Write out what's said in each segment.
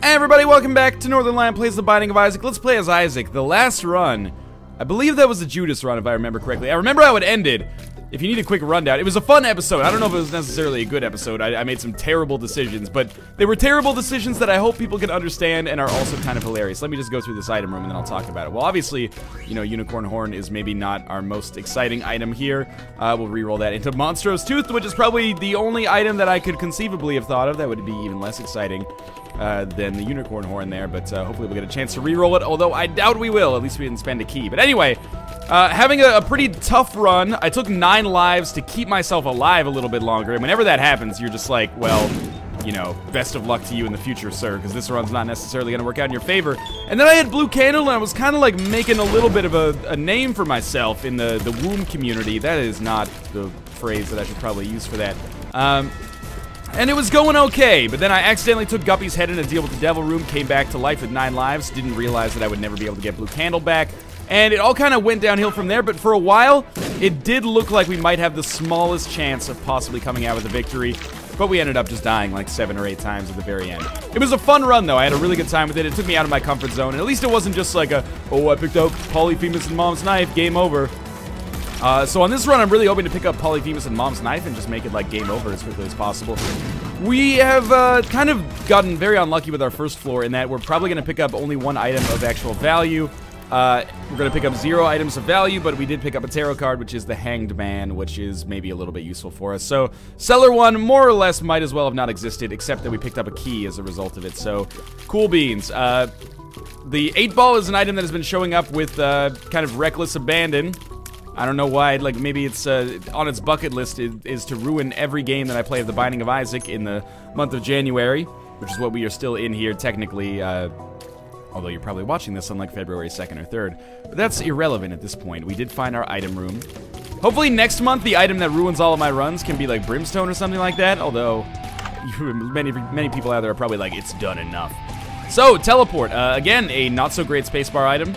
Hey everybody, welcome back to Northernlion Plays the Binding of Isaac. Let's play as Isaac. The last run, I believe that was the Judas run if I remember correctly. I remember how it ended. If you need a quick rundown, it was a fun episode. I don't know if it was necessarily a good episode. I made some terrible decisions, but they were terrible decisions that I hope people can understand and are also kind of hilarious. Let me just go through this item room and then I'll talk about it. Well, obviously, you know, Unicorn Horn is maybe not our most exciting item here. We'll re-roll that into Monstrous Tooth, which is probably the only item that I could conceivably have thought of that would be even less exciting than the Unicorn Horn there, but hopefully we'll get a chance to re-roll it, although I doubt we will. At least we didn't spend a key. But anyway, having a pretty tough run. I took 9 lives to keep myself alive a little bit longer, and whenever that happens, you're just like, well, you know, best of luck to you in the future, sir, because this run's not necessarily going to work out in your favor. And then I had Blue Candle, and I was kind of like making a little bit of a name for myself in the womb community. That is not the phrase that I should probably use for that. And it was going okay, but then I accidentally took Guppy's head in a deal with the Devil Room, came back to life with 9 lives, didn't realize that I would never be able to get Blue Candle back, and it all kind of went downhill from there, but for a while, it did look like we might have the smallest chance of possibly coming out with a victory, but we ended up just dying like 7 or 8 times at the very end. It was a fun run, though. I had a really good time with it. It took me out of my comfort zone, and at least it wasn't just like a, oh, I picked up Polyphemus and Mom's Knife, game over. So on this run, I'm really hoping to pick up Polyphemus and Mom's Knife and just make it like game over as quickly as possible. We have kind of gotten very unlucky with our first floor in that we're probably going to pick up only 1 item of actual value. We're going to pick up 0 items of value, but we did pick up a tarot card, which is the Hanged Man, which is maybe a little bit useful for us. So Cellar 1 more or less might as well have not existed, except that we picked up a key as a result of it. So cool beans. The 8-ball is an item that has been showing up with kind of reckless abandon. I don't know why, like, maybe it's on its bucket list is to ruin every game that I play of the Binding of Isaac in the month of January, which is what we are still in here, technically, although you're probably watching this on, like, February 2nd or 3rd. But that's irrelevant at this point. We did find our item room. Hopefully next month, the item that ruins all of my runs can be, like, Brimstone or something like that, although many people out there are probably like, it's done enough. So, Teleport. Again, a not-so-great spacebar item.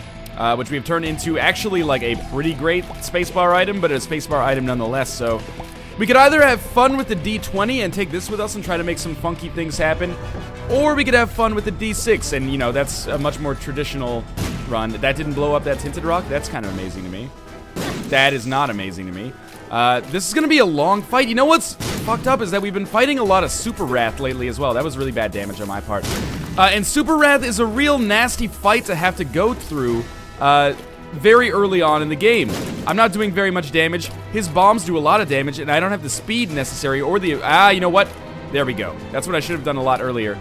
Which we've turned into actually like a pretty great spacebar item, but a spacebar item nonetheless, so we could either have fun with the D20 and take this with us and try to make some funky things happen, or we could have fun with the D6, and you know, that's a much more traditional run. That didn't blow up that Tinted Rock. That's kind of amazing to me. That is not amazing to me. This is gonna be a long fight. You know what's fucked up is that we've been fighting a lot of Super Wrath lately as well. That was really bad damage on my part. And Super Wrath is a real nasty fight to have to go through very early on in the game. I'm not doing very much damage. His bombs do a lot of damage, and I don't have the speed necessary or the... you know what? There we go. That's what I should have done a lot earlier.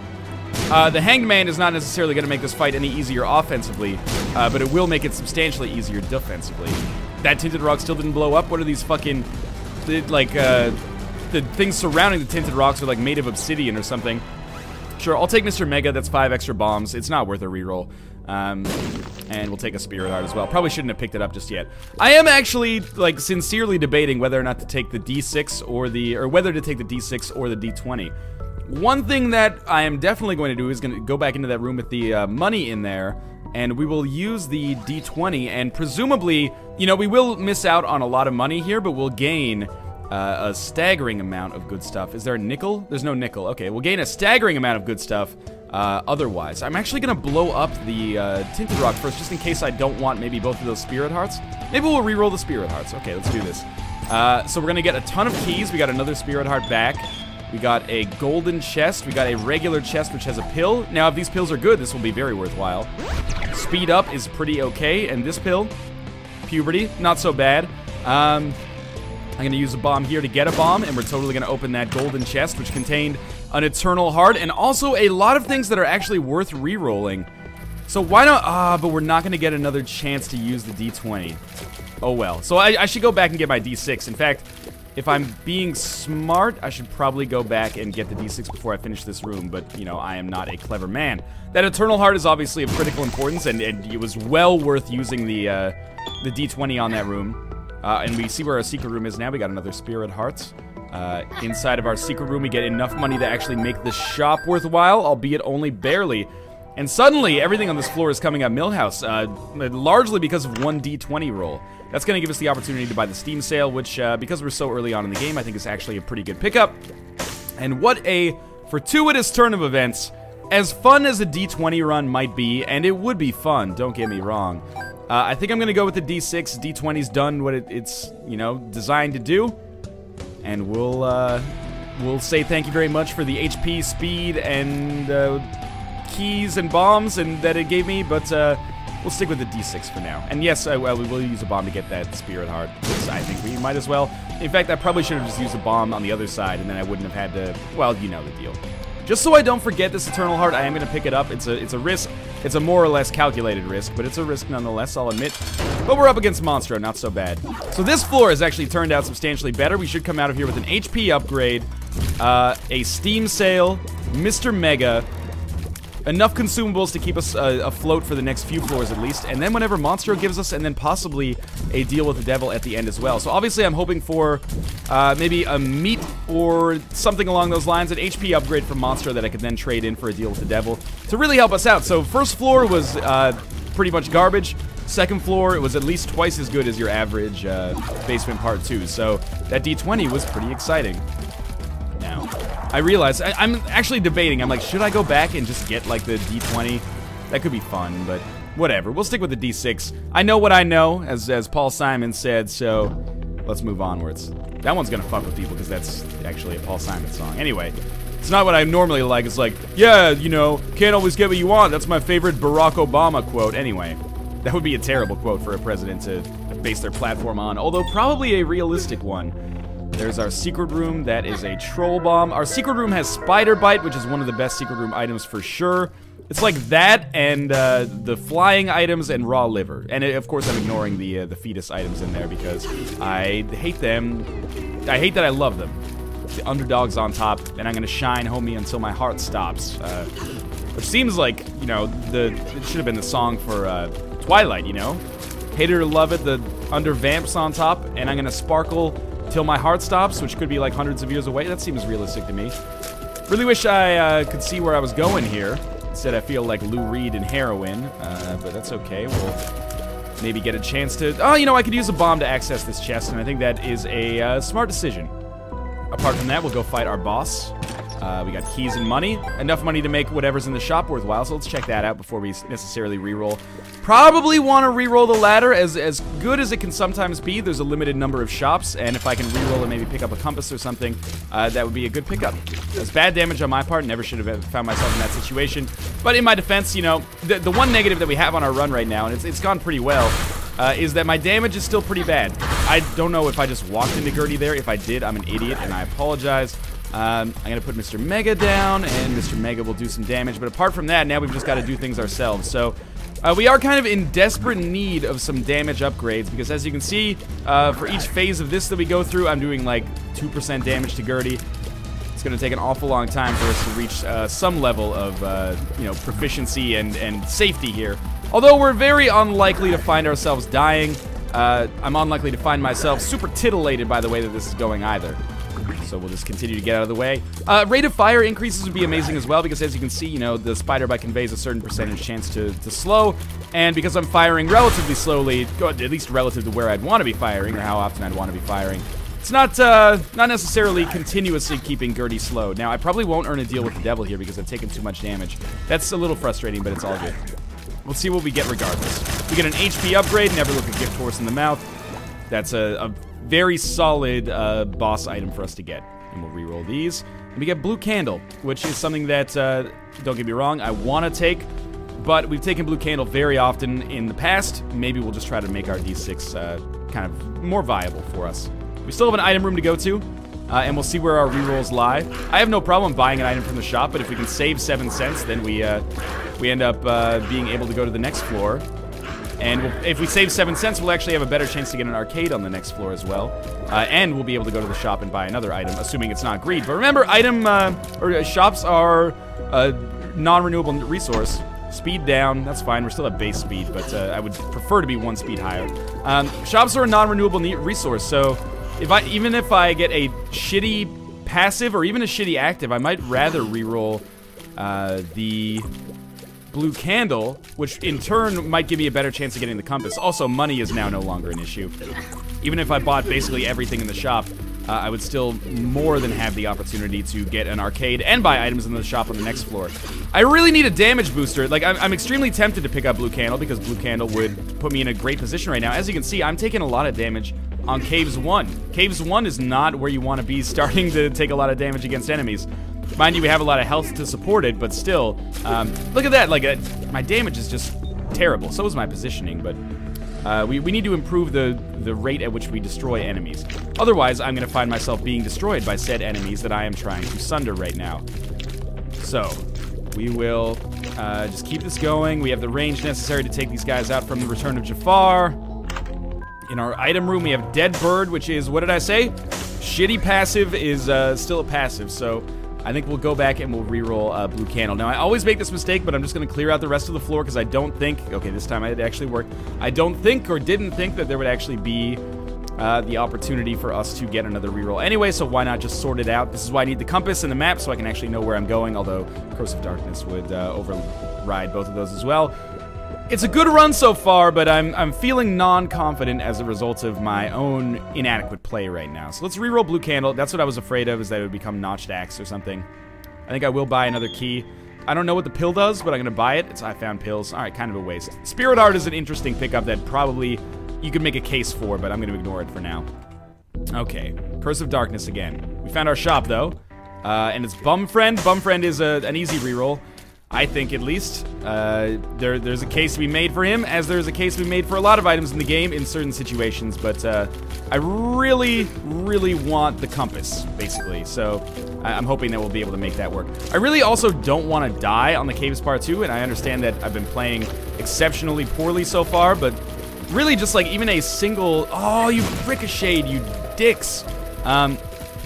The Hanged Man is not necessarily going to make this fight any easier offensively, but it will make it substantially easier defensively. That Tinted Rock still didn't blow up. What are these fucking... like, the things surrounding the Tinted Rocks are like made of obsidian or something. Sure, I'll take Mr. Mega. That's 5 extra bombs. It's not worth a reroll. And we'll take a Spirit Heart as well. Probably shouldn't have picked it up just yet. I am actually, like, sincerely debating whether or not to take the D6 or whether to take the D6 or the D20. One thing that I am definitely going to do is going to go back into that room with the money in there, and we will use the D20, and presumably, you know, we will miss out on a lot of money here, but we'll gain a staggering amount of good stuff. Is there a nickel? There's no nickel. Okay, we'll gain a staggering amount of good stuff otherwise. I'm actually going to blow up the Tinted Rock first, just in case I don't want maybe both of those Spirit Hearts. Maybe we'll re-roll the Spirit Hearts. Okay, let's do this. So we're going to get a ton of keys. We got another Spirit Heart back. We got a golden chest. We got a regular chest, which has a pill. Now, if these pills are good, this will be very worthwhile. Speed up is pretty okay, and this pill, Puberty, not so bad. I'm going to use a bomb here to get a bomb, and we're totally going to open that golden chest, which contained an Eternal Heart, and also a lot of things that are actually worth re-rolling. So why not? But we're not going to get another chance to use the D20. Oh well. So I should go back and get my D6. In fact, if I'm being smart, I should probably go back and get the D6 before I finish this room, but, you know, I am not a clever man. That Eternal Heart is obviously of critical importance, and it was well worth using the D20 on that room. And we see where our secret room is now. We got another Spirit Hearts. Inside of our secret room, we get enough money to actually make the shop worthwhile, albeit only barely. And suddenly, everything on this floor is coming up Millhouse, largely because of one D20 roll. That's going to give us the opportunity to buy the Steam Sale, which, because we're so early on in the game, I think is actually a pretty good pickup. And what a fortuitous turn of events as fun as a D20 run might be, and it would be fun, don't get me wrong, I think I'm gonna go with the D6. D20's done what it's, you know, designed to do. And we'll say thank you very much for the HP, speed, and keys and bombs and that it gave me, but we'll stick with the D6 for now. And yes, we will use a bomb to get that spirit heart, because I think we might as well. In fact, I probably should have just used a bomb on the other side, and then I wouldn't have had to, well, you know the deal. Just so I don't forget this Eternal Heart, I am going to pick it up. It's a risk. It's a more or less calculated risk, but it's a risk nonetheless, I'll admit. But we're up against Monstro, not so bad. So this floor has actually turned out substantially better. We should come out of here with an HP upgrade, a Steam Sale, Mr. Mega, enough consumables to keep us afloat for the next few floors at least, and then whenever Monstro gives us, and then possibly a deal with the devil at the end as well. So obviously I'm hoping for maybe a meat or something along those lines, an HP upgrade from Monstro that I could then trade in for a deal with the devil to really help us out. So first floor was pretty much garbage. Second floor, it was at least twice as good as your average basement part 2. So that D20 was pretty exciting. Now, I realize, I'm actually debating, I'm like, should I go back and just get, like, the D20? That could be fun, but whatever. We'll stick with the D6. I know what I know, as Paul Simon said, so let's move onwards. That one's gonna fuck with people, because that's actually a Paul Simon song. Anyway, it's not what I normally like. It's like, yeah, you know, can't always get what you want. That's my favorite Barack Obama quote. Anyway, that would be a terrible quote for a president to base their platform on, although probably a realistic one. There's our secret room. That is a troll bomb. Our secret room has spider bite, which is one of the best secret room items for sure. It's like that and the flying items and raw liver. And of course, I'm ignoring the fetus items in there because I hate them. I hate that I love them. The underdog's on top, and I'm gonna shine, homie, until my heart stops. Which seems like, you know, it should have been the song for Twilight, you know? Hate it or love it, the under vamps on top, and I'm gonna sparkle till my heart stops, which could be like hundreds of years away. That seems realistic to me. Really wish I could see where I was going here. Instead, I feel like Lou Reed and heroin, but that's okay. We'll maybe get a chance to... Oh, you know, I could use a bomb to access this chest, and I think that is a smart decision. Apart from that, we'll go fight our boss. We got keys and money. Enough money to make whatever's in the shop worthwhile, so let's check that out before we necessarily reroll. Probably want to reroll the ladder. As good as it can sometimes be, there's a limited number of shops, and if I can reroll and maybe pick up a compass or something, that would be a good pickup. That's bad damage on my part. Never should have found myself in that situation. But in my defense, you know, the one negative that we have on our run right now, and it's gone pretty well, is that my damage is still pretty bad. I don't know if I just walked into Gertie there. If I did, I'm an idiot, and I apologize. I'm gonna put Mr. Mega down, and Mr. Mega will do some damage, but apart from that, now we've just got to do things ourselves. So, we are kind of in desperate need of some damage upgrades, because as you can see, for each phase of this that we go through, I'm doing like 2% damage to Gertie. It's gonna take an awful long time for us to reach some level of, you know, proficiency and safety here. Although we're very unlikely to find ourselves dying, I'm unlikely to find myself super titillated by the way that this is going either. So we'll just continue to get out of the way. Rate of fire increases would be amazing as well, because as you can see, you know, the spider bite conveys a certain percentage chance to slow, and because I'm firing relatively slowly, at least relative to where I'd want to be firing, or how often I'd want to be firing, it's not necessarily continuously keeping Gertie slow. Now, I probably won't earn a deal with the devil here because I've taken too much damage. That's a little frustrating, but it's all good. We'll see what we get regardless. We get an HP upgrade, never look a gift horse in the mouth. That's a very solid boss item for us to get. And we'll reroll these. And we get Blue Candle, which is something that, don't get me wrong, I want to take. But we've taken Blue Candle very often in the past. Maybe we'll just try to make our D6 kind of more viable for us. We still have an item room to go to. And we'll see where our rerolls lie. I have no problem buying an item from the shop, but if we can save 7 cents, then we end up being able to go to the next floor. And if we save 7 cents, we'll actually have a better chance to get an arcade on the next floor as well. And we'll be able to go to the shop and buy another item, assuming it's not greed. But remember, shops are a non-renewable resource. Speed down, that's fine. We're still at base speed, but I would prefer to be 1 speed higher. Shops are a non-renewable resource, so even if I get a shitty passive or even a shitty active, I might rather reroll the Blue Candle, which in turn might give me a better chance of getting the compass. Also, money is now no longer an issue. Even if I bought basically everything in the shop, I would still more than have the opportunity to get an arcade and buy items in the shop on the next floor. I really need a damage booster. Like, I'm extremely tempted to pick up Blue Candle because Blue Candle would put me in a great position right now. As you can see, I'm taking a lot of damage on Caves 1. Caves 1 is not where you want to be starting to take a lot of damage against enemies. Mind you, we have a lot of health to support it, but still, look at that. Like, my damage is just terrible. So is my positioning, but we need to improve the rate at which we destroy enemies. Otherwise, I'm going to find myself being destroyed by said enemies that I am trying to sunder right now. So, we will just keep this going. We have the range necessary to take these guys out from the Return of Jafar. In our item room, we have Dead Bird, which is, what did I say? Shitty passive is still a passive, so I think we'll go back and we'll reroll Blue Candle. Now, I always make this mistake, but I'm just going to clear out the rest of the floor because I don't think... Okay, this time it actually worked. I don't think or didn't think that there would actually be the opportunity for us to get another reroll anyway, so why not just sort it out? This is why I need the compass and the map so I can actually know where I'm going, although Curse of Darkness would override both of those as well. It's a good run so far, but I'm feeling non-confident as a result of my own inadequate play right now. So let's reroll Blue Candle. That's what I was afraid of, is that it would become Notched Axe or something. I think I will buy another key. I don't know what the pill does, but I'm going to buy it. It's I found pills. All right, kind of a waste. Spirit Art is an interesting pickup that probably you could make a case for, but I'm going to ignore it for now. Okay, Curse of Darkness again. We found our shop, though, and it's Bum Friend. Bum Friend is an easy reroll. I think, at least. There's a case to be made for him, as there's a case to be made for a lot of items in the game in certain situations, but I really, really want the compass, basically, so I'm hoping that we'll be able to make that work. I really also don't want to die on the Caves Part 2, and I understand that I've been playing exceptionally poorly so far, but really just like even a single... Oh, you ricocheted, you dicks!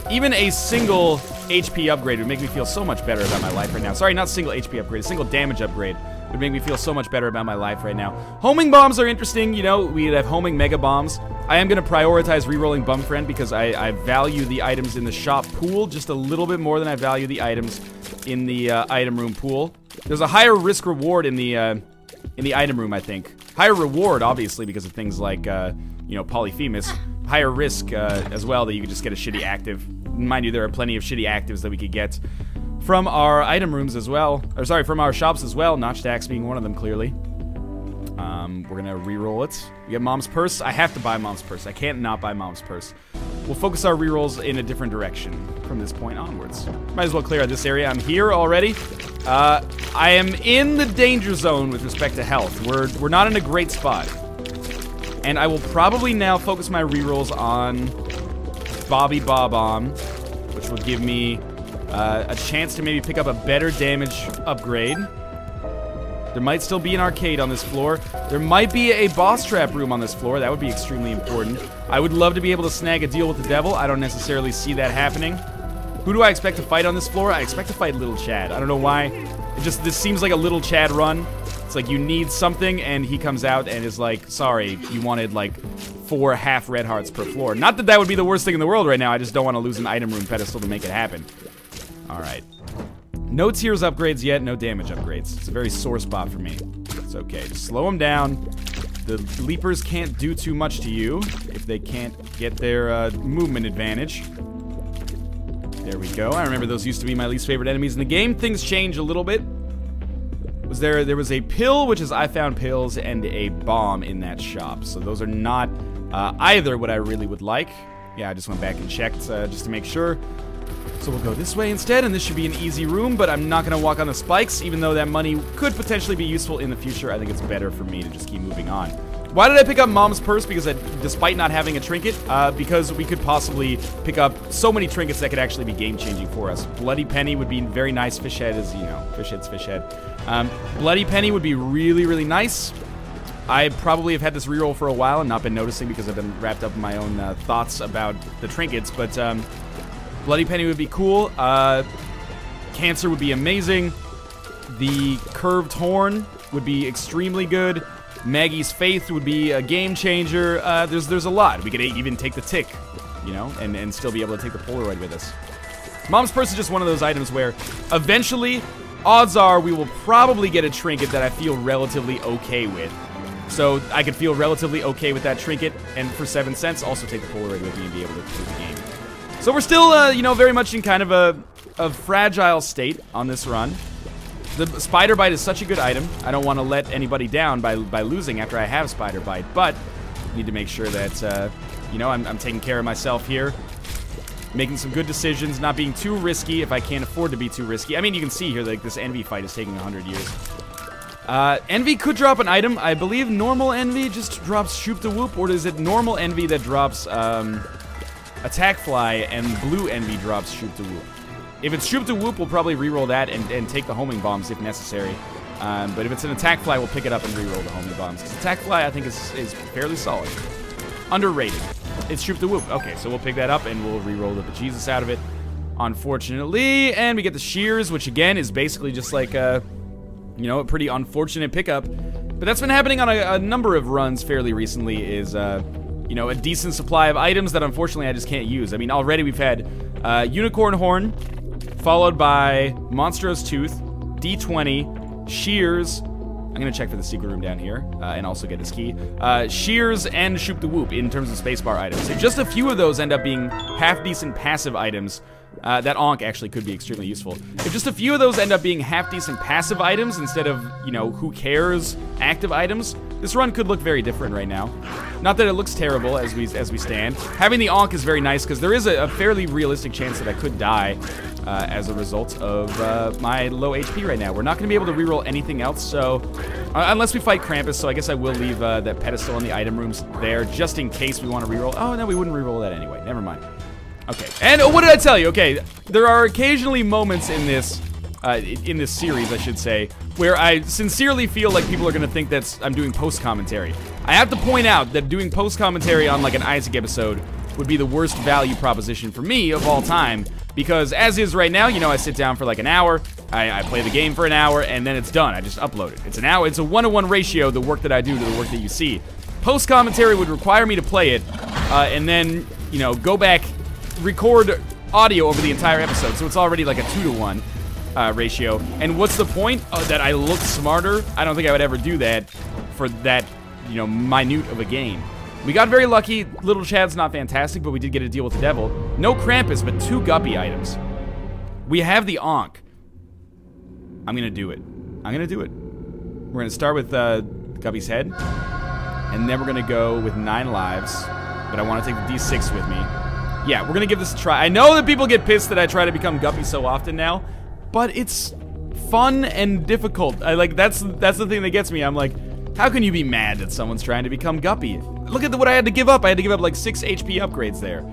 Even a single HP upgrade would make me feel so much better about my life right now. Sorry, not single HP upgrade, a single damage upgrade would make me feel so much better about my life right now. Homing bombs are interesting, you know, we have homing mega bombs. I am going to prioritize rerolling Bum Friend because I value the items in the shop pool just a little bit more than I value the items in the item room pool. There's a higher risk reward in the item room, I think. Higher reward, obviously, because of things like, you know, Polyphemus. Higher risk as well that you could just get a shitty active. Mind you, there are plenty of shitty actives that we could get from our item rooms as well. Or sorry, from our shops as well. Notched Axe being one of them, clearly. We're gonna re-roll it. We get Mom's Purse. I have to buy Mom's Purse. I can't not buy Mom's Purse. We'll focus our re-rolls in a different direction from this point onwards. Might as well clear out this area. I'm here already. I am in the danger zone with respect to health. We're not in a great spot. And I will probably now focus my rerolls on Bobby Bob-omb, which will give me a chance to maybe pick up a better damage upgrade. There might still be an arcade on this floor. There might be a boss trap room on this floor. That would be extremely important. I would love to be able to snag a deal with the devil. I don't necessarily see that happening. Who do I expect to fight on this floor? I expect to fight Little Chad. I don't know why. This seems like a Little Chad run. It's like you need something, and he comes out and is like, sorry, you wanted like 4 half red hearts per floor. Not that that would be the worst thing in the world right now. I just don't want to lose an item room pedestal to make it happen. Alright. No tears upgrades yet, no damage upgrades. It's a very sore spot for me. It's okay. Just slow them down. The leapers can't do too much to you if they can't get their movement advantage. There we go. I remember those used to be my least favorite enemies in the game. Things change a little bit. There was a pill, which is I found pills, and a bomb in that shop. So those are not either what I really would like. Yeah, I just went back and checked just to make sure. So we'll go this way instead, and this should be an easy room, but I'm not going to walk on the spikes, even though that money could potentially be useful in the future. I think it's better for me to just keep moving on. Why did I pick up Mom's Purse? Because despite not having a trinket, because we could possibly pick up so many trinkets that could actually be game-changing for us. Bloody Penny would be very nice. Fish head is, you know, fish head's fish head. Bloody Penny would be really, really nice. I probably have had this reroll for a while and not been noticing because I've been wrapped up in my own thoughts about the trinkets, but Bloody Penny would be cool. Cancer would be amazing. The Curved Horn would be extremely good. Maggie's Faith would be a game changer. There's a lot. We could even take the tick, you know, and still be able to take the Polaroid with us. Mom's Purse is just one of those items where eventually, odds are we will probably get a trinket that I feel relatively okay with. So I could feel relatively okay with that trinket, and for 7 cents, also take the Polaroid with me and be able to do the game. So we're still, you know, very much in kind of a fragile state on this run. The Spider Bite is such a good item. I don't want to let anybody down by losing after I have Spider Bite, but need to make sure that, you know, I'm taking care of myself here. Making some good decisions, not being too risky if I can't afford to be too risky. I mean, you can see here, like, this Envy fight is taking 100 years. Envy could drop an item. I believe normal Envy just drops Shoop the Whoop, or is it normal Envy that drops, Attack Fly, and blue Envy drops Shoop the Whoop? If it's Shoop the Whoop, we'll probably reroll that and take the homing bombs if necessary. But if it's an Attack Fly, we'll pick it up and reroll the homing bombs. Because Attack Fly, I think, is fairly solid. Underrated. It's Shoop the Whoop. Okay, so we'll pick that up and we'll reroll the bejesus out of it. Unfortunately, and we get the Shears, which again is basically just like a, you know, a pretty unfortunate pickup. But that's been happening on a number of runs fairly recently, is, you know, a decent supply of items that unfortunately I just can't use. I mean, already we've had Unicorn Horn, followed by Monstrous Tooth, D20, Shears. I'm gonna check for the secret room down here, and also get his key. Shears and Shoop the Whoop in terms of spacebar items. If just a few of those end up being half-decent passive items, that Ankh actually could be extremely useful. If just a few of those end up being half-decent passive items instead of, you know, who cares active items, this run could look very different right now. Not that it looks terrible as we stand. Having the Ankh is very nice because there is a fairly realistic chance that I could die as a result of my low HP right now. We're not going to be able to reroll anything else, so unless we fight Krampus, so I guess I will leave that pedestal in the item rooms there just in case we want to reroll. Oh, no, we wouldn't reroll that anyway. Never mind. Okay, and what did I tell you? Okay, there are occasionally moments in this series, I should say, where I sincerely feel like people are going to think that I'm doing post-commentary. I have to point out that doing post-commentary on like an Isaac episode would be the worst value proposition for me of all time, because as is right now, you know, I sit down for like an hour, I play the game for an hour, and then it's done. I just upload it. It's an hour, it's a 1-to-1 ratio, the work that I do to the work that you see. Post-commentary would require me to play it, and then, you know, go back, record audio over the entire episode, so it's already like a 2-to-1 ratio. And what's the point? That I look smarter? I don't think I would ever do that for that, you know, minute of a game. We got very lucky. Little Chad's not fantastic, but we did get a deal with the devil. No Krampus, but 2 Guppy items. We have the Ankh. I'm gonna do it. I'm gonna do it. We're gonna start with Guppy's head, and then we're gonna go with 9 lives, but I want to take the D6 with me. Yeah, we're gonna give this a try. I know that people get pissed that I try to become Guppy so often now, but it's fun and difficult. That's the thing that gets me. I'm like, how can you be mad that someone's trying to become Guppy? Look at what I had to give up. I had to give up like 6 HP upgrades there.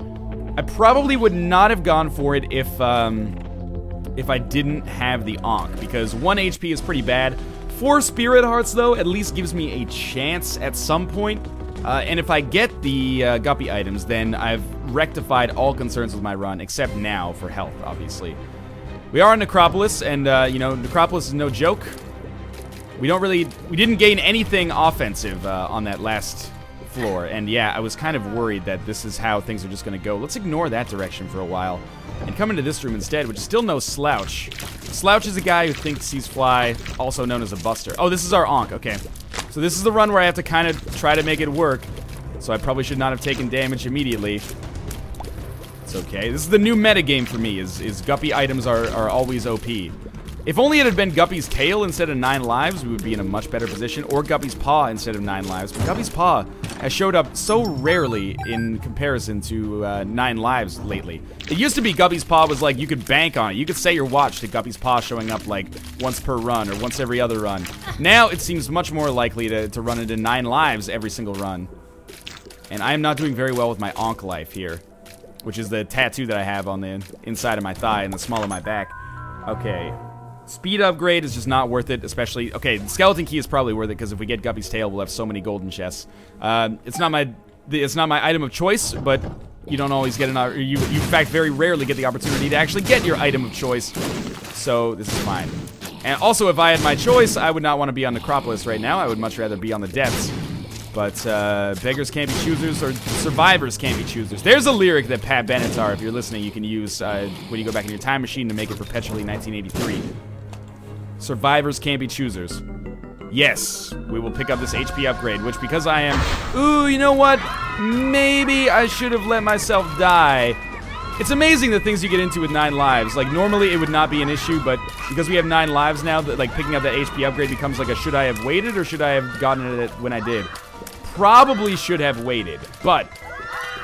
I probably would not have gone for it if I didn't have the Ankh, because 1 HP is pretty bad. 4 Spirit Hearts, though, at least gives me a chance at some point. And if I get the Guppy items, then I've rectified all concerns with my run, except now for health, obviously. We are on Necropolis, and, you know, Necropolis is no joke. We didn't gain anything offensive on that last floor, and yeah, I was kind of worried that this is how things are just gonna go. Let's ignore that direction for a while, and come into this room instead, which is still no Slouch. Slouch is a guy who thinks he's fly, also known as a buster. Oh, this is our Ankh, okay. So this is the run where I have to kind of try to make it work, so I probably should not have taken damage immediately. It's okay. This is the new metagame for me, is Guppy items are always OP. If only it had been Guppy's tail instead of 9 lives, we would be in a much better position, or Guppy's paw instead of 9 lives. But Guppy's paw has showed up so rarely in comparison to 9 lives lately. It used to be Guppy's paw was like, you could bank on it. You could set your watch to Guppy's paw showing up like once per run, or once every other run. Now it seems much more likely to run into 9 lives every single run. And I am not doing very well with my Ankh life here, which is the tattoo that I have on the inside of my thigh and the small of my back. Okay. Speed upgrade is just not worth it, especially... Okay, the skeleton key is probably worth it, because if we get Guppy's tail, we'll have so many golden chests. It's not my item of choice, but you don't always get you in fact very rarely get the opportunity to actually get your item of choice. So this is fine. And also, if I had my choice, I would not want to be on Necropolis right now. I would much rather be on the depths. But beggars can't be choosers, or survivors can't be choosers. There's a lyric that Pat Benatar, if you're listening, you can use when you go back in your time machine to make it perpetually 1983. Survivors can't be choosers. Yes, we will pick up this HP upgrade, which because I am... Ooh, you know what? Maybe I should have let myself die It's amazing the things you get into with 9 lives. Like, normally it would not be an issue, but because we have 9 lives now, that, like, picking up that HP upgrade becomes like a should I have waited or should I have gotten it when I did? Probably should have waited, but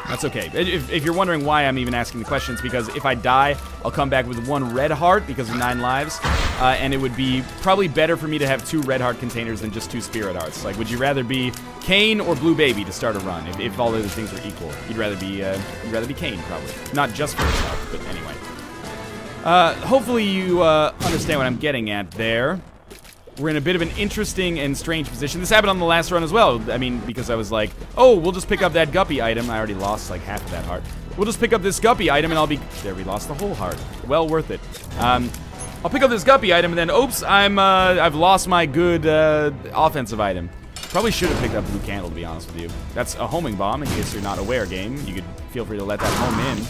that's okay. If you're wondering why I'm even asking the questions, because if I die, I'll come back with 1 red heart because of 9 lives, and it would be probably better for me to have 2 red heart containers than just 2 spirit hearts. Like, would you rather be Kane or Blue Baby to start a run? If all other things were equal, you'd rather be Kane, probably. Not just for yourself, but anyway. Hopefully you understand what I'm getting at there. We're in a bit of an interesting and strange position. This happened on the last run as well. I mean, because I was like, oh, we'll just pick up that Guppy item. I already lost like half of that heart. We'll just pick up this Guppy item and I'll be... There, we lost the whole heart. Well worth it. I'll pick up this Guppy item and then, oops, I've lost my good offensive item. Probably should have picked up Blue Candle, to be honest with you. That's a homing bomb, in case you're not aware, game. You could feel free to let that home in.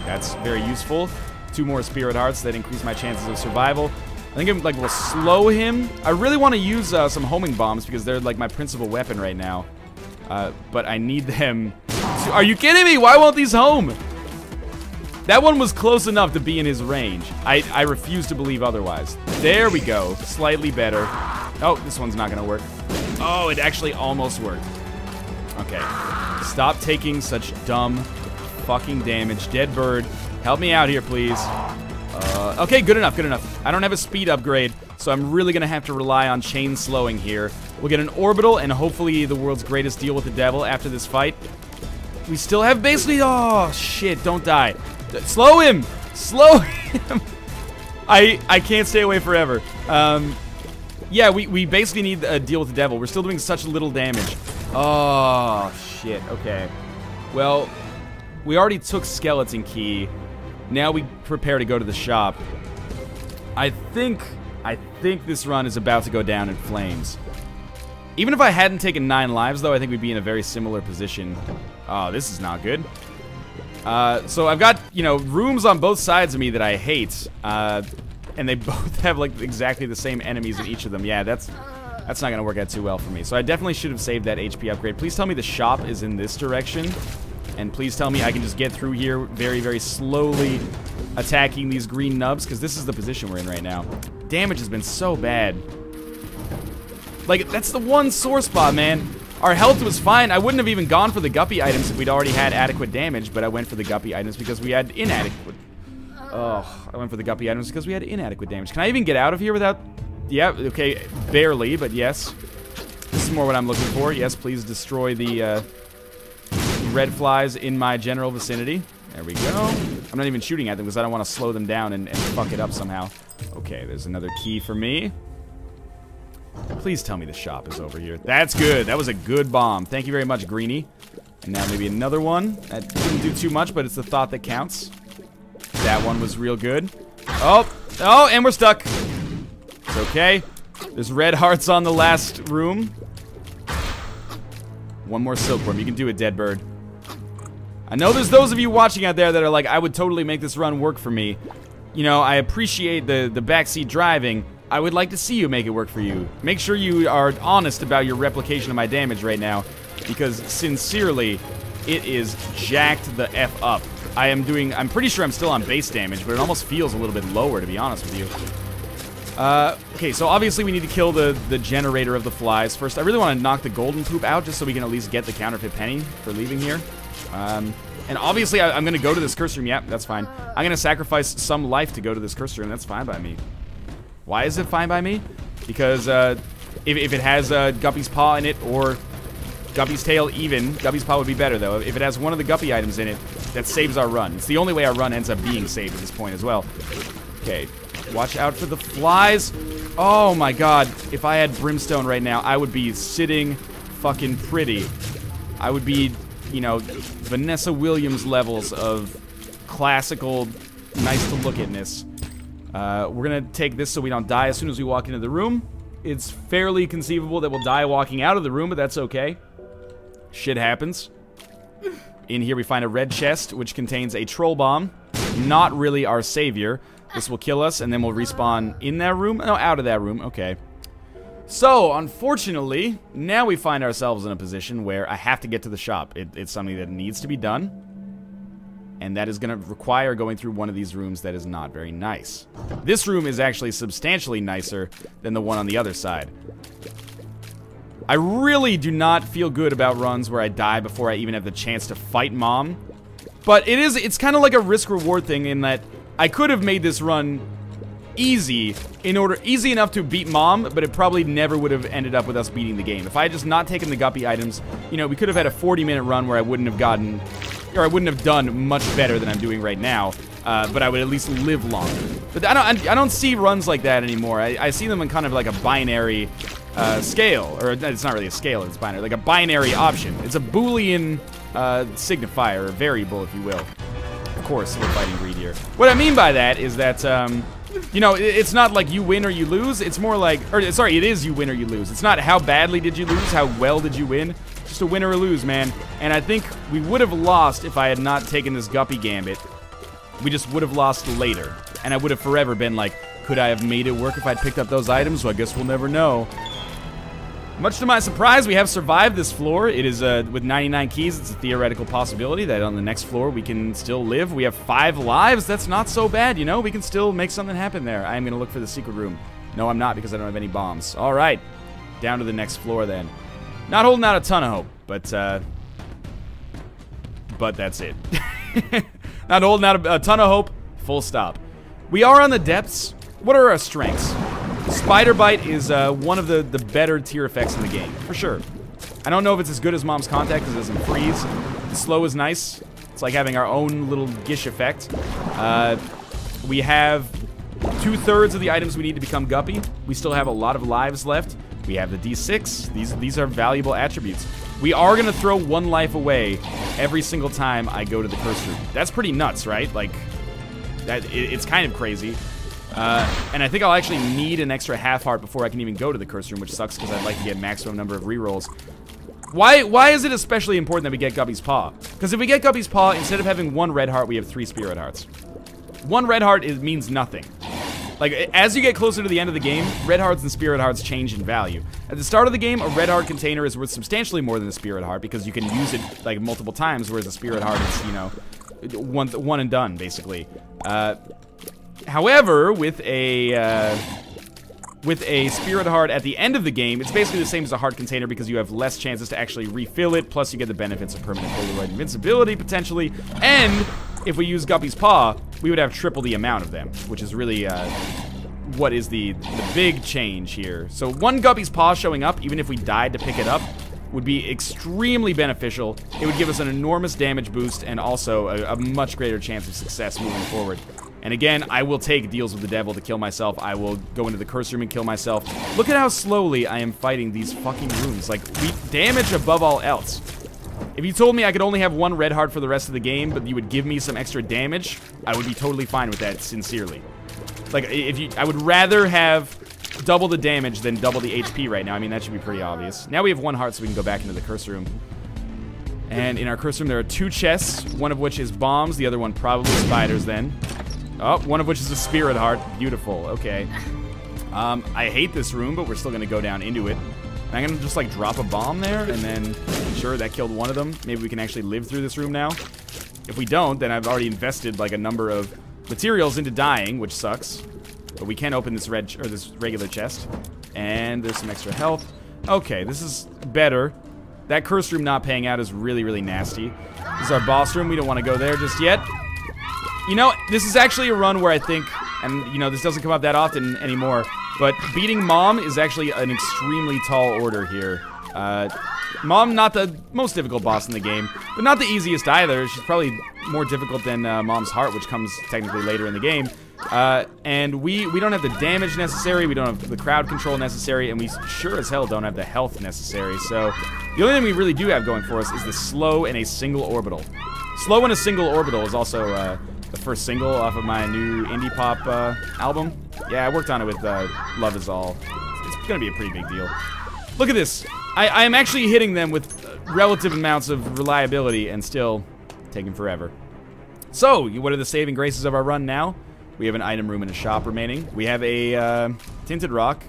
That's very useful. 2 more spirit hearts that increase my chances of survival. I think it, like, will slow him. I really want to use some homing bombs because they're, like, my principal weapon right now. But I need them to... Are you kidding me? Why won't these home? That one was close enough to be in his range. I refuse to believe otherwise. There we go. Slightly better. Oh, this one's not going to work. Oh, it actually almost worked. Okay. Stop taking such dumb fucking damage. Dead bird. Help me out here, please. Okay, good enough, good enough. I don't have a speed upgrade, so I'm really gonna have to rely on chain slowing here. We'll get an orbital and hopefully the world's greatest deal with the devil after this fight. We still have basically... Oh, shit, don't die. Slow him! Slow him! I can't stay away forever. Yeah, we basically need a deal with the devil. We're still doing such little damage. Oh, shit, okay. Well, we already took Skeleton Key. Now we prepare to go to the shop. I think this run is about to go down in flames. Even if I hadn't taken 9 lives, though, I think we'd be in a very similar position. Oh, this is not good. So I've got, you know, rooms on both sides of me that I hate. And they both have, like, exactly the same enemies in each of them. Yeah, that's not going to work out too well for me. So I definitely should have saved that HP upgrade. Please tell me the shop is in this direction. And please tell me I can just get through here very, very slowly, attacking these green nubs, because this is the position we're in right now. Damage has been so bad. Like, that's the one sore spot, man. Our health was fine. I wouldn't have even gone for the Guppy items if we'd already had adequate damage, but I went for the Guppy items because we had inadequate... Oh, I went for the Guppy items because we had inadequate damage. Can I even get out of here without... Yeah, okay, barely, but yes. This is more what I'm looking for. Yes, please destroy the, red flies in my general vicinity. There we go. I'm not even shooting at them because I don't want to slow them down and fuck it up somehow. Okay, there's another key for me. Please tell me the shop is over here. That's good. That was a good bomb. Thank you very much, Greenie. And now maybe another one. That didn't do too much, but it's the thought that counts. That one was real good. Oh, and we're stuck. It's okay. There's red hearts on the last room. One more silkworm. You can do it, dead bird. I know there's those of you watching out there that are like, I would totally make this run work for me. You know, I appreciate the backseat driving. I would like to see you make it work for you. Make sure you are honest about your replication of my damage right now, because sincerely, it is jacked the F up. I'm pretty sure I'm still on base damage, but it almost feels a little bit lower, to be honest with you. Okay, so obviously we need to kill the generator of the flies first. I really want to knock the golden poop out just so we can at least get the counterfeit penny for leaving here. And obviously I'm going to go to this curse room. Yep, that's fine. I'm going to sacrifice some life to go to this curse room. That's fine by me. Why is it fine by me? Because if it has Guppy's paw in it or Guppy's tail even, Guppy's paw would be better though. If it has one of the Guppy items in it, that saves our run. It's the only way our run ends up being saved at this point as well. Okay, watch out for the flies. Oh my god, if I had brimstone right now, I would be sitting fucking pretty. I would be, you know, Vanessa Williams levels of classical nice to look at-ness. We're gonna take this so we don't die as soon as we walk into the room. It's fairly conceivable that we'll die walking out of the room, but that's okay. Shit happens. In here we find a red chest, which contains a troll bomb. Not really our savior. This will kill us, and then we'll respawn in that room. No, out of that room. Okay. So, unfortunately, now we find ourselves in a position where I have to get to the shop. It's something that needs to be done. and that is going to require going through one of these rooms that is not very nice. This room is actually substantially nicer than the one on the other side. I really do not feel good about runs where I die before I even have the chance to fight Mom. But it's kind of like a risk-reward thing in that I could have made this run easy enough to beat Mom, but it probably never would have ended up with us beating the game. If I had just not taken the Guppy items, you know, we could have had a 40-minute run where I wouldn't have gotten, or I wouldn't have done much better than I'm doing right now, but I would at least live longer. But I don't see runs like that anymore. I see them in kind of like a binary scale, or it's not really a scale, it's binary, like a binary option. It's a Boolean signifier, or variable, if you will. Of course, we're fighting greed here. What I mean by that is that, you know, it's not like you win or you lose. It's more like, or sorry, it is you win or you lose. It's not how badly did you lose, how well did you win. Just a win or a lose, man. And I think we would have lost if I had not taken this Guppy Gambit. We just would have lost later. And I would have forever been like, could I have made it work if I'd picked up those items? Well, I guess we'll never know. Much to my surprise, we have survived this floor. It is, with 99 keys, it's a theoretical possibility that on the next floor we can still live. We have 5 lives. That's not so bad, you know? We can still make something happen there. I am going to look for the secret room. No, I'm not, because I don't have any bombs. All right. Down to the next floor, then. Not holding out a ton of hope, but that's it. Not holding out a ton of hope. Full stop. We are on the depths. What are our strengths? Spider Bite is one of the better tier effects in the game, for sure. I don't know if it's as good as Mom's Contact because it doesn't freeze. The slow is nice. It's like having our own little gish effect. We have 2/3 of the items we need to become Guppy. We still have a lot of lives left. We have the D6. These are valuable attributes. We are going to throw 1 life away every single time I go to the curse room. That's pretty nuts, right? Like, it's kind of crazy. And I think I'll actually need an extra half heart before I can even go to the curse room, which sucks because I'd like to get maximum number of rerolls. Why is it especially important that we get Guppy's Paw? Because if we get Guppy's Paw, instead of having 1 red heart, we have 3 spirit hearts. 1 red heart means nothing. Like, as you get closer to the end of the game, red hearts and spirit hearts change in value. At the start of the game, a red heart container is worth substantially more than a spirit heart because you can use it, like, multiple times, whereas a spirit heart is, you know, one and done, basically. However, with a spirit heart at the end of the game, it's basically the same as a heart container because you have less chances to actually refill it, plus you get the benefits of permanent Polaroid invincibility, potentially, and if we use Guppy's Paw, we would have triple the amount of them, which is really, what is the big change here. So 1 Guppy's Paw showing up, even if we died to pick it up, would be extremely beneficial. It would give us an enormous damage boost and also a much greater chance of success moving forward. And again, I will take deals with the devil to kill myself. I will go into the curse room and kill myself. Look at how slowly I am fighting these fucking rooms. Like, we damage above all else. If you told me I could only have 1 red heart for the rest of the game, but you would give me some extra damage, I would be totally fine with that, sincerely. Like, I would rather have double the damage than double the HP right now. I mean, that should be pretty obvious. Now we have 1 heart, so we can go back into the curse room. And in our curse room, there are 2 chests, one of which is bombs, the other one probably spiders then. Oh, one of which is a spirit heart. Beautiful. Okay. I hate this room, but we're still going to go down into it. And I'm going to just, like, drop a bomb there, and then, sure, that killed one of them. Maybe we can actually live through this room now. If we don't, then I've already invested, like, a number of materials into dying, which sucks. But we can open this this regular chest. And there's some extra health. Okay, this is better. That curse room not paying out is really, really nasty. This is our boss room. We don't want to go there just yet. You know, this is actually a run where I think, and, you know, this doesn't come up that often anymore, but beating Mom is actually an extremely tall order here. Mom, not the most difficult boss in the game, but not the easiest either. She's probably more difficult than Mom's Heart, which comes technically later in the game. And we don't have the damage necessary, we don't have the crowd control necessary, and we sure as hell don't have the health necessary. So the only thing we really do have going for us is the slow and a single orbital. Slow and a single orbital is also the first single off of my new indie pop album. Yeah, I worked on it with Love Is All. It's gonna be a pretty big deal. Look at this. I am actually hitting them with relative amounts of reliability and still taking forever. So, what are the saving graces of our run now? We have an item room and a shop remaining. We have a tinted rock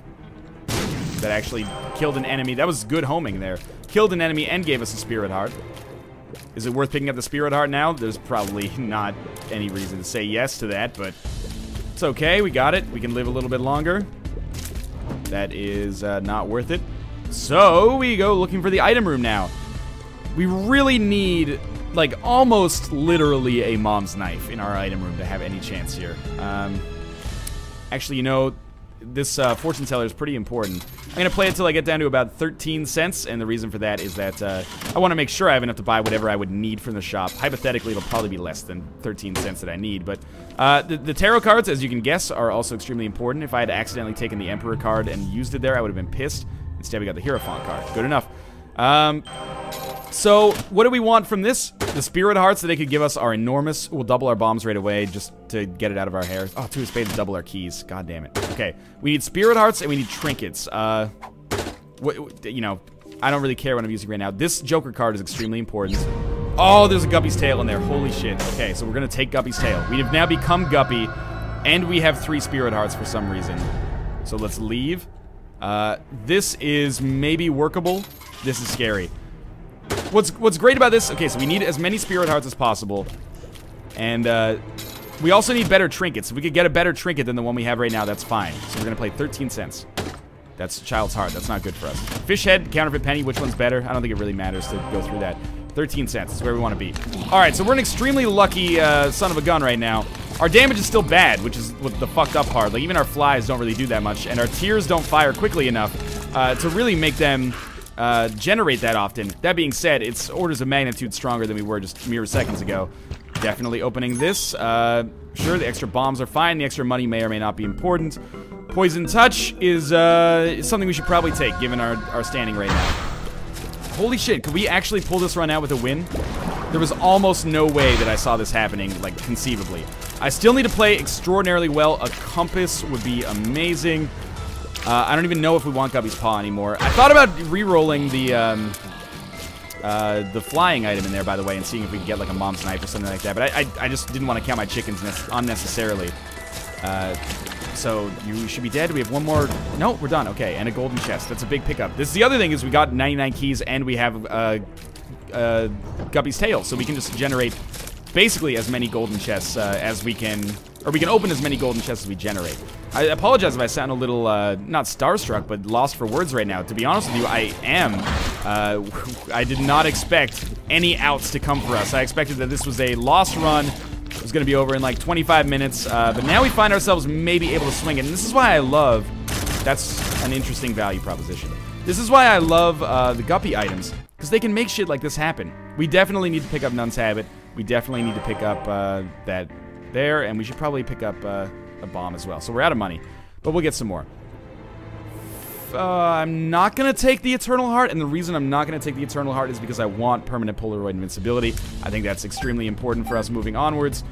that actually killed an enemy. That was good homing there. Killed an enemy and gave us a spirit heart. Is it worth picking up the Spirit Heart now? There's probably not any reason to say yes to that, but it's okay. We got it. We can live a little bit longer. That is not worth it. So we go looking for the item room now. We really need, like, almost literally a mom's knife in our item room to have any chance here. Actually, you know, this fortune teller is pretty important. I'm going to play it until I get down to about 13 cents, and the reason for that is that I want to make sure I have enough to buy whatever I would need from the shop. Hypothetically, it'll probably be less than 13 cents that I need, but the tarot cards, as you can guess, are also extremely important. If I had accidentally taken the Emperor card and used it there, I would have been pissed. Instead, we got the Hierophant card. Good enough. So, what do we want from this? The Spirit Hearts that they could give us are enormous. We'll double our bombs right away just to get it out of our hair. Oh, 2 of spades to double our keys. God damn it. Okay, we need Spirit Hearts and we need trinkets. You know, I don't really care what I'm using right now. This Joker card is extremely important. Oh, there's a Guppy's tail in there. Holy shit. Okay, so we're gonna take Guppy's tail. We have now become Guppy, and we have 3 Spirit Hearts for some reason. So let's leave. This is maybe workable. This is scary. What's great about this, okay, so we need as many Spirit Hearts as possible, and we also need better trinkets. If we could get a better trinket than the one we have right now, that's fine. So we're gonna play 13 cents. That's Child's Heart. That's not good for us. Fish Head, Counterfeit Penny, which one's better? I don't think it really matters to go through that. 13 cents is where we want to be. Alright, so we're an extremely lucky son of a gun right now. Our damage is still bad, which is the fucked up part. Like, even our flies don't really do that much, and our tears don't fire quickly enough to really make them generate that often. That being said, it's orders of magnitude stronger than we were just mere seconds ago. Definitely opening this. Sure, the extra bombs are fine. The extra money may or may not be important. Poison Touch is something we should probably take, given our standing right now. Holy shit, could we actually pull this run out with a win? There was almost no way that I saw this happening, like, conceivably. I still need to play extraordinarily well. A compass would be amazing. I don't even know if we want Guppy's Paw anymore. I thought about re-rolling the flying item in there, by the way, and seeing if we could get, like, a mom's knife or something like that. But I just didn't want to count my chickens unnecessarily. So you should be dead. We have one more. No, we're done. Okay, and a golden chest. That's a big pickup. This is the other thing, is we got 99 keys and we have Guppy's tail, so we can just generate basically as many golden chests as we can, or we can open as many golden chests as we generate. I apologize if I sound a little not starstruck, but lost for words right now. To be honest with you, I am. I did not expect any outs to come for us. I expected that this was a lost run. It was going to be over in like 25 minutes, but now we find ourselves maybe able to swing it, and this is why I love, that's an interesting value proposition. This is why I love the Guppy items, because they can make shit like this happen. We definitely need to pick up Nun's Habit. We definitely need to pick up that there, and we should probably pick up a bomb as well. So we're out of money, but we'll get some more. I'm not going to take the Eternal Heart, and the reason I'm not going to take the Eternal Heart is because I want permanent Polaroid invincibility. I think that's extremely important for us moving onwards.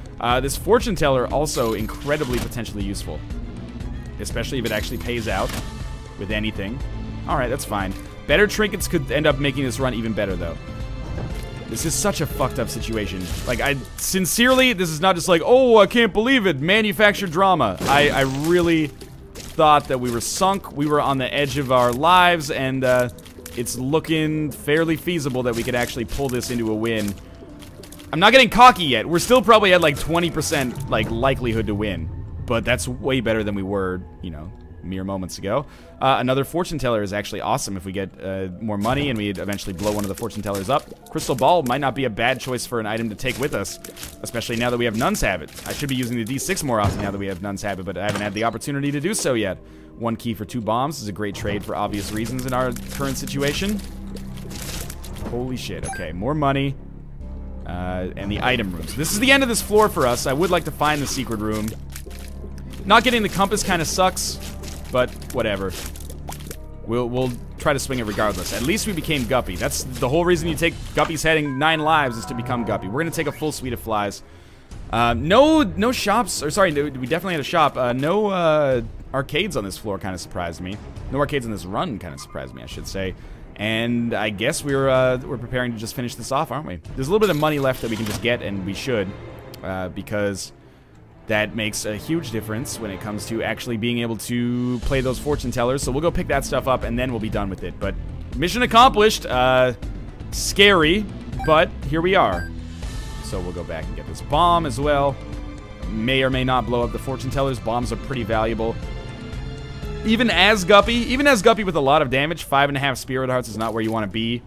This Fortune Teller also incredibly potentially useful, especially if it actually pays out with anything. Alright, that's fine. Better trinkets could end up making this run even better, though. This is such a fucked up situation. Like, sincerely, this is not just like, oh, I can't believe it, manufactured drama. I really thought that we were sunk, we were on the edge of our lives, and it's looking fairly feasible that we could actually pull this into a win. I'm not getting cocky yet. We're still probably at like 20% like likelihood to win, but that's way better than we were, you know, mere moments ago. Another fortune teller is actually awesome if we get more money and we eventually blow one of the fortune tellers up. Crystal Ball might not be a bad choice for an item to take with us, especially now that we have Nun's Habit. I should be using the D6 more often now that we have Nun's Habit, but I haven't had the opportunity to do so yet. 1 key for 2 bombs is a great trade for obvious reasons in our current situation. Holy shit, okay, more money. And the item rooms. This is the end of this floor for us. I would like to find the secret room. Not getting the compass kind of sucks, but whatever. We'll try to swing it regardless. At least we became Guppy. That's the whole reason you take Guppy's heading 9 lives is to become Guppy. We're gonna take a full suite of flies. No shops, or sorry, we definitely had a shop. No arcades on this floor kind of surprised me. No arcades on this run kind of surprised me, I should say. And I guess we're preparing to just finish this off, aren't we? There's a little bit of money left that we can just get, and we should, because that makes a huge difference when it comes to actually being able to play those fortune tellers. So we'll go pick that stuff up, and then we'll be done with it. But mission accomplished. Scary, but here we are. So we'll go back and get this bomb as well. May or may not blow up the fortune tellers. Bombs are pretty valuable. Even as Guppy with a lot of damage, 5.5 Spirit Hearts is not where you want to be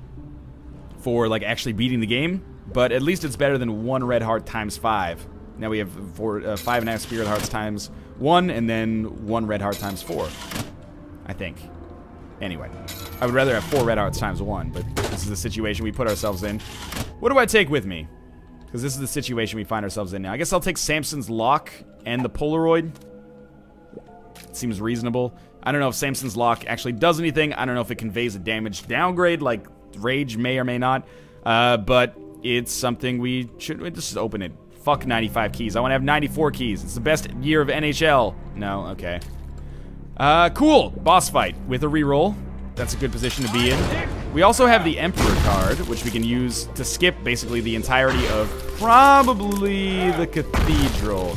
for like actually beating the game. But at least it's better than 1 red heart times 5. Now we have 5.5 Spirit Hearts times 1, and then 1 red heart times 4. I think. Anyway, I would rather have 4 red hearts times 1, but this is the situation we put ourselves in. What do I take with me? Because this is the situation we find ourselves in now. I guess I'll take Samson's Lock and the Polaroid. Seems reasonable. I don't know if Samson's Lock actually does anything. I don't know if it conveys a damage downgrade like Rage may or may not. But it's something we should just open it. Fuck 95 keys. I want to have 94 keys. It's the best year of NHL. No, okay. Cool. Boss fight with a reroll. That's a good position to be in. We also have the Emperor card, which we can use to skip basically the entirety of probably the Cathedral.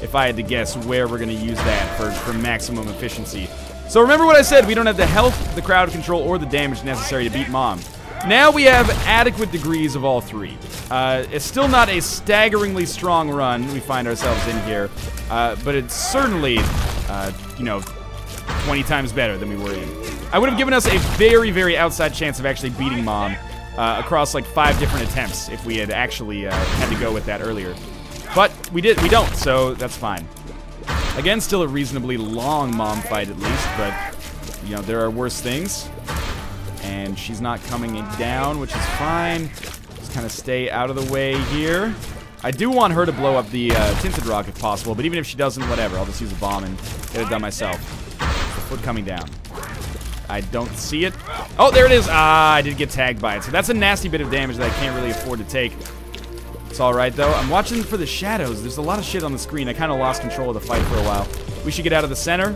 If I had to guess where we're going to use that for maximum efficiency. So remember what I said, we don't have the health, the crowd control, or the damage necessary to beat Mom. Now we have adequate degrees of all 3. It's still not a staggeringly strong run we find ourselves in here, but it's certainly, you know, 20 times better than we were in. I would have given us a very, very outside chance of actually beating Mom across like 5 different attempts if we had actually had to go with that earlier. But we don't, so that's fine. Again, still a reasonably long Mom fight at least, but, you know, there are worse things. And she's not coming down, which is fine. Just kind of stay out of the way here. I do want her to blow up the Tinted Rock if possible, but even if she doesn't, whatever. I'll just use a bomb and get it done myself. The foot coming down. I don't see it. Oh, there it is. Ah, I did get tagged by it. So that's a nasty bit of damage that I can't really afford to take. It's alright, though. I'm watching for the shadows. There's a lot of shit on the screen. I kind of lost control of the fight for a while. We should get out of the center.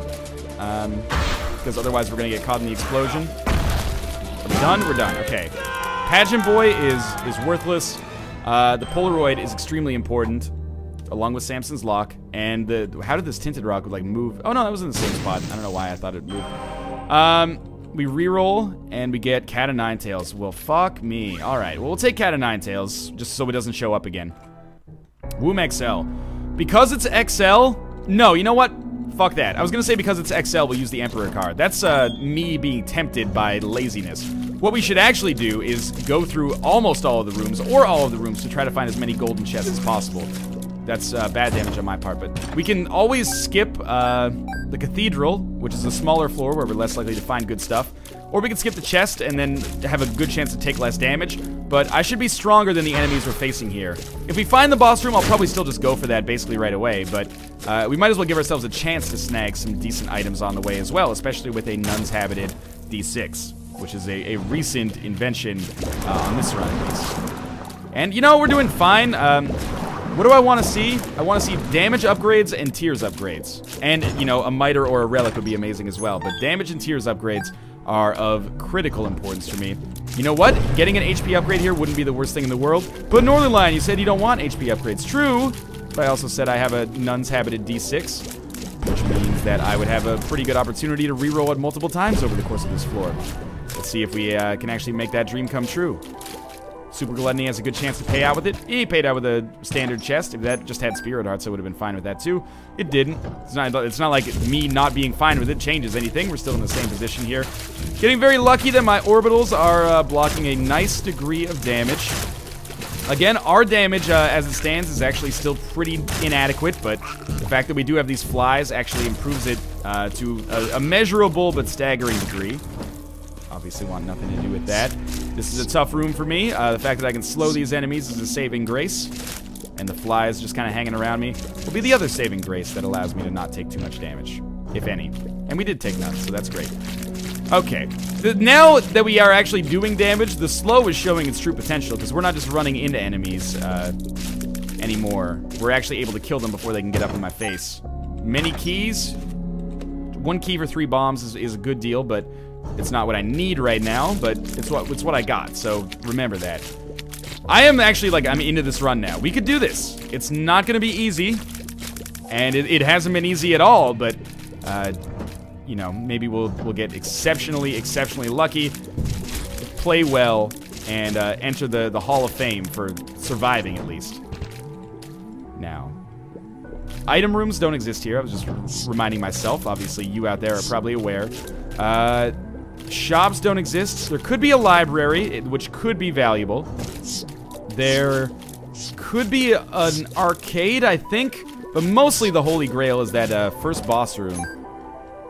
Because otherwise we're going to get caught in the explosion. Are we done? We're done. Okay. Pageant Boy is worthless. The Polaroid is extremely important. Along with Samson's Lock. And how did this Tinted Rock like move? Oh, no, that was in the same spot. I don't know why I thought it moved. We reroll, and we get Cat of Nine Tails. Well, fuck me. Alright, well, we'll take Cat of Nine Tails, just so it doesn't show up again. Womb XL. Because it's XL... No, you know what? Fuck that. I was gonna say because it's XL, we'll use the Emperor card. That's, me being tempted by laziness. What we should actually do is go through almost all of the rooms, or all of the rooms, to try to find as many golden chests as possible. That's bad damage on my part, but we can always skip the Cathedral, which is a smaller floor where we're less likely to find good stuff. Or we can skip the chest and then have a good chance to take less damage. But I should be stronger than the enemies we're facing here. If we find the boss room, I'll probably still just go for that basically right away. But we might as well give ourselves a chance to snag some decent items on the way as well, especially with a Nun's Habited D6, which is a recent invention on this run at least. And, you know, we're doing fine. What do I want to see? I want to see damage upgrades and tears upgrades. And, you know, a miter or a relic would be amazing as well. But damage and tears upgrades are of critical importance to me. You know what? Getting an HP upgrade here wouldn't be the worst thing in the world. But Northernlion, you said you don't want HP upgrades. True, but I also said I have a Nun's Habited D6, which means that I would have a pretty good opportunity to reroll it multiple times over the course of this floor. Let's see if we can actually make that dream come true. Super Gluttony has a good chance to pay out with it. He paid out with a standard chest. If that just had Spirit Hearts, I would have been fine with that too. It didn't. It's not like me not being fine with it changes anything. We're still in the same position here. Getting very lucky that my orbitals are blocking a nice degree of damage. Again, our damage as it stands is actually still pretty inadequate, but the fact that we do have these flies actually improves it to a measurable but staggering degree. Obviously want nothing to do with that. This is a tough room for me. The fact that I can slow these enemies is a saving grace. And the flies just kind of hanging around me will be the other saving grace that allows me to not take too much damage, if any. And we did take none, so that's great. Okay. Now that we are actually doing damage, the slow is showing its true potential, because we're not just running into enemies anymore. We're actually able to kill them before they can get up in my face. Many keys. 1 key for 3 bombs is a good deal, but it's not what I need right now, but it's what I got, so remember that. I am actually, like, I'm into this run now. We could do this. It's not gonna be easy, and it hasn't been easy at all, but, you know, maybe we'll get exceptionally lucky, play well, and enter the Hall of Fame for surviving, at least. Now, item rooms don't exist here. I was just reminding myself. Obviously, you out there are probably aware. Shops don't exist. There could be a library, which could be valuable. There could be an arcade, I think. But mostly the Holy Grail is that first boss room.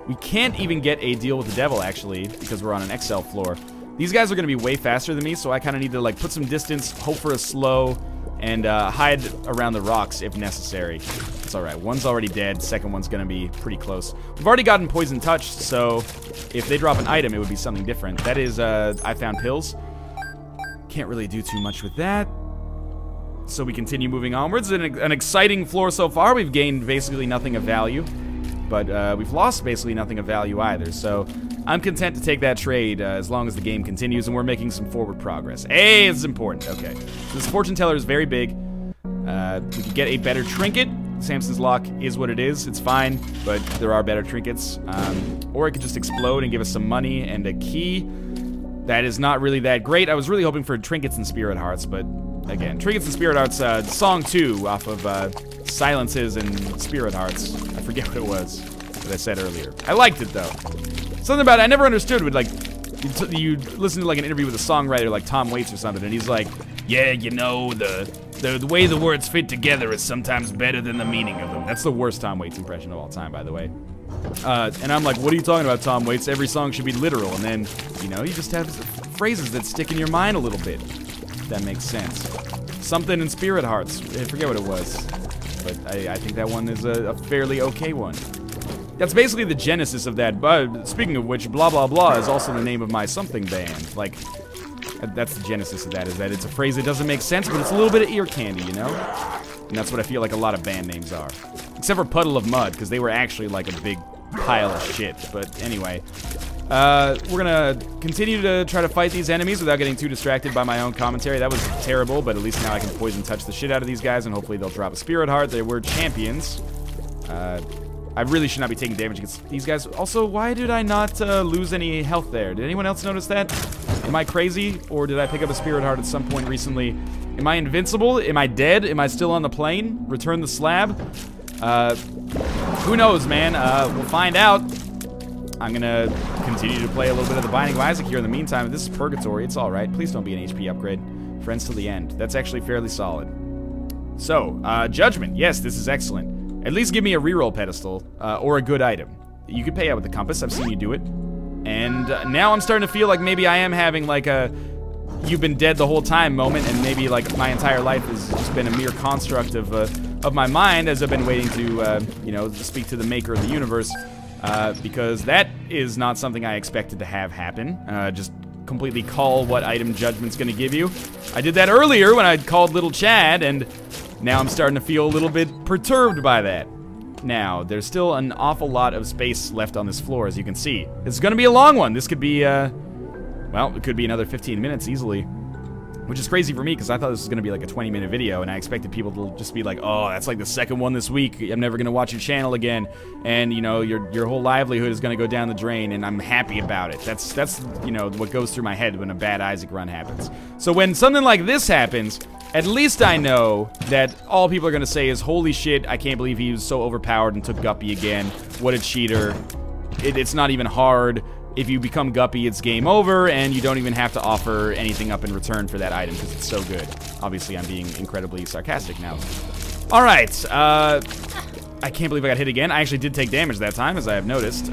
We can't even get a deal with the devil, actually, because we're on an XL floor. These guys are going to be way faster than me, so I kind of need to like put some distance, hope for a slow, and hide around the rocks if necessary. It's alright. One's already dead. Second one's going to be pretty close. We've already gotten poison touched, so if they drop an item, it would be something different. That is, I found pills. Can't really do too much with that. So we continue moving onwards. An exciting floor so far. We've gained basically nothing of value. But we've lost basically nothing of value either. So I'm content to take that trade as long as the game continues and we're making some forward progress. Hey, this is important. Okay. So this fortune teller is very big. We could get a better trinket. Samson's Lock is what it is. It's fine, but there are better trinkets. Or it could just explode and give us some money and a key. That is not really that great. I was really hoping for trinkets and spirit hearts, but again, trinkets and spirit hearts, song 2 off of Silences and Spirit Hearts. I forget what it was that I said earlier. I liked it though. Something about it I never understood would like, you listen to like an interview with a songwriter like Tom Waits or something, and he's like, yeah, you know, the way the words fit together is sometimes better than the meaning of them. That's the worst Tom Waits impression of all time, by the way. And I'm like, what are you talking about, Tom Waits? Every song should be literal, and then, you know, you just have phrases that stick in your mind a little bit. If that makes sense. Something in Spirit Hearts. I forget what it was. But I think that one is a fairly okay one. That's basically the genesis of that. But speaking of which, blah blah blah is also the name of my something band. Like, that's the genesis of that, is that it's a phrase that doesn't make sense, but it's a little bit of ear candy, you know? And that's what I feel like a lot of band names are. Except for Puddle of Mud, because they were actually like a big pile of shit. But anyway. We're gonna continue to try to fight these enemies without getting too distracted by my own commentary. That was terrible, but at least now I can poison touch the shit out of these guys, and hopefully they'll drop a Spirit Heart. They were champions. I really should not be taking damage against these guys. Also, why did I not lose any health there? Did anyone else notice that? Am I crazy, or did I pick up a Spirit Heart at some point recently? Am I invincible? Am I dead? Am I still on the plane? Return the slab? Who knows, man? We'll find out. I'm gonna continue to play a little bit of the Binding of Isaac here in the meantime. If this is purgatory, it's alright. Please don't be an HP upgrade. Friends till the end. That's actually fairly solid. So, Judgment. Yes, this is excellent. At least give me a reroll pedestal, or a good item. You could pay out with the compass. I've seen you do it. And now I'm starting to feel like maybe I am having like a you've been dead the whole time moment, and maybe like my entire life has just been a mere construct of my mind as I've been waiting to, you know, speak to the maker of the universe. Because that is not something I expected to have happen. Just completely call what item Judgment's gonna give you. I did that earlier when I called Little Chad, and now I'm starting to feel a little bit perturbed by that. Now, there's still an awful lot of space left on this floor, as you can see. This is gonna be a long one. This could be, well, it could be another 15 minutes easily. Which is crazy for me, because I thought this was going to be like a 20-minute video, and I expected people to just be like, oh, that's like the second one this week, I'm never going to watch your channel again, and, you know, your whole livelihood is going to go down the drain, and I'm happy about it. That's, you know, what goes through my head when a bad Isaac run happens. So when something like this happens, at least I know that all people are going to say is, holy shit, I can't believe he was so overpowered and took Guppy again. What a cheater. It's not even hard. If you become Guppy, it's game over, and you don't even have to offer anything up in return for that item, because it's so good. Obviously, I'm being incredibly sarcastic now. Alright, I can't believe I got hit again. I actually did take damage that time, as I have noticed. We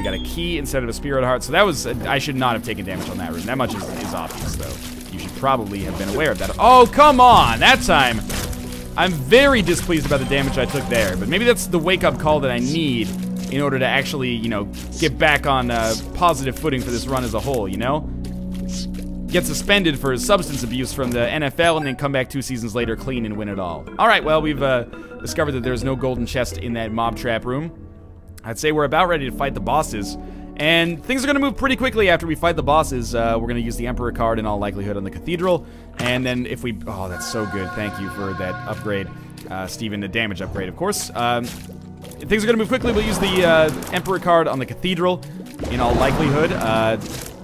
got a key instead of a Spirit Heart, so that was... I should not have taken damage on that room. That much is obvious, though. You should probably have been aware of that. Oh, come on! That time, I'm very displeased about the damage I took there, but maybe that's the wake-up call that I need in order to actually, you know, get back on positive footing for this run as a whole, you know? Get suspended for substance abuse from the NFL and then come back 2 seasons later clean and win it all. Alright, well, we've discovered that there's no golden chest in that mob trap room. I'd say we're about ready to fight the bosses. And things are going to move pretty quickly after we fight the bosses. We're going to use the Emperor card in all likelihood on the Cathedral. And then if we... Oh, that's so good. Thank you for that upgrade, Steven, the damage upgrade, of course. Things are going to move quickly. We'll use the Emperor card on the Cathedral, in all likelihood.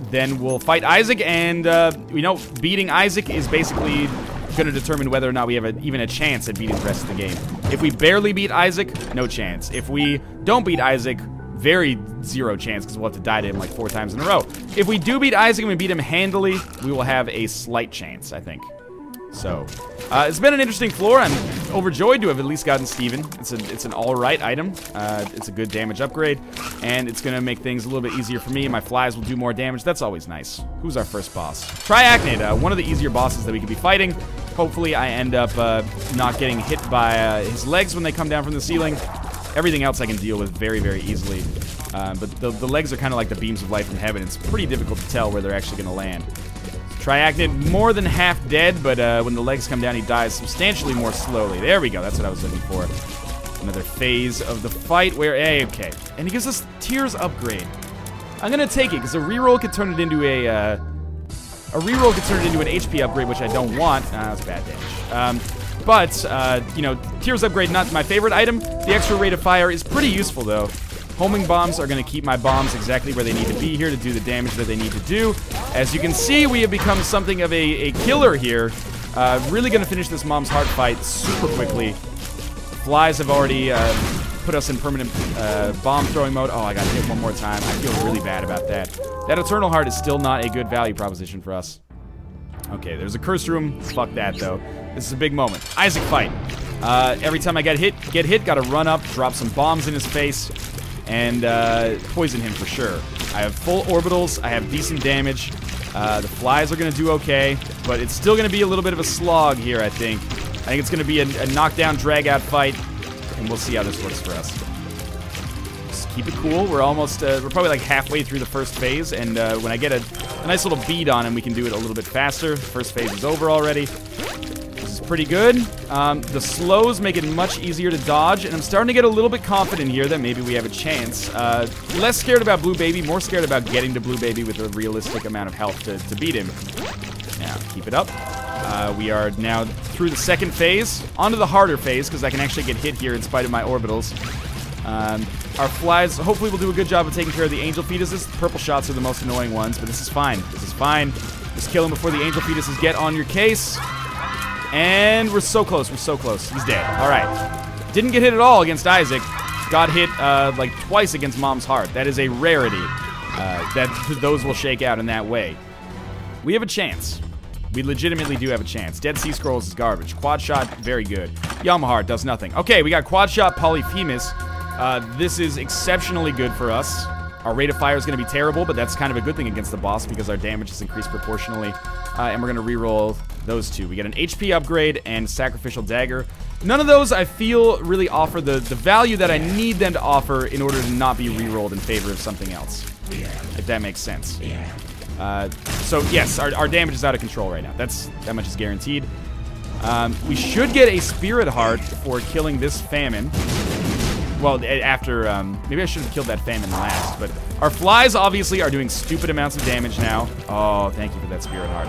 then we'll fight Isaac, and, you know, beating Isaac is basically going to determine whether or not we have even a chance at beating the rest of the game. If we barely beat Isaac, no chance. If we don't beat Isaac, very zero chance, because we'll have to die to him like 4 times in a row. If we do beat Isaac and we beat him handily, we will have a slight chance, I think. So, it's been an interesting floor. I'm overjoyed to have at least gotten Steven. It's an alright item. It's a good damage upgrade, and it's going to make things a little bit easier for me. My flies will do more damage. That's always nice. Who's our first boss? Triachnid, one of the easier bosses that we could be fighting. Hopefully, I end up not getting hit by his legs when they come down from the ceiling. Everything else I can deal with very, very easily. But the legs are kind of like the beams of light from heaven. It's pretty difficult to tell where they're actually going to land. Triachnid, more than half dead, but when the legs come down, he dies substantially more slowly. There we go. That's what I was looking for. Another phase of the fight where, hey, okay. And he gives us Tears upgrade. I'm going to take it, because a reroll could turn it into an HP upgrade, which I don't want. That's bad damage. But, you know, Tears upgrade, not my favorite item. The extra rate of fire is pretty useful, though. Homing bombs are going to keep my bombs exactly where they need to be here to do the damage that they need to do. As you can see, we have become something of a killer here. Really going to finish this Mom's Heart fight super quickly. Flies have already put us in permanent bomb throwing mode. Oh, I got hit one more time. I feel really bad about that. That Eternal Heart is still not a good value proposition for us. Okay, there's a curse room. Fuck that, though. This is a big moment. Isaac fight. Every time I get hit, gotta run up, drop some bombs in his face, and poison him for sure. I have full orbitals. I have decent damage. The flies are going to do okay, but it's still going to be a little bit of a slog here, I think. I think it's going to be a knockdown, drag-out fight, and we'll see how this works for us. Just keep it cool. We're almost, we're probably like halfway through the first phase, and when I get a nice little bead on him, we can do it a little bit faster. The first phase is over already. This is pretty good. The slows make it much easier to dodge, and I'm starting to get a little bit confident here that maybe we have a chance. Less scared about Blue Baby, more scared about getting to Blue Baby with a realistic amount of health to beat him. Now, keep it up. We are now through the second phase, onto the harder phase, because I can actually get hit here in spite of my orbitals. Our flies hopefully will do a good job of taking care of the angel fetuses. The purple shots are the most annoying ones, but this is fine. This is fine. Just kill him before the angel fetuses get on your case. And we're so close. We're so close. He's dead. All right. Didn't get hit at all against Isaac. Got hit like twice against Mom's Heart. That is a rarity. That those will shake out in that way. We have a chance. We legitimately do have a chance. Dead Sea Scrolls is garbage. Quad Shot, very good. Yamahart does nothing. Okay, we got Quad Shot Polyphemus. This is exceptionally good for us. Our rate of fire is going to be terrible, but that's kind of a good thing against the boss because our damage is increased proportionally. And we're going to reroll those two. We get an HP upgrade and Sacrificial Dagger. None of those, I feel, really offer the value that I need them to offer in order to not be rerolled in favor of something else. If that makes sense. So, yes, our damage is out of control right now. That much is guaranteed. We should get a Spirit Heart for killing this Famine. Well, after, maybe I should have killed that Famine last, but our flies obviously are doing stupid amounts of damage now. Oh, thank you for that Spirit Heart.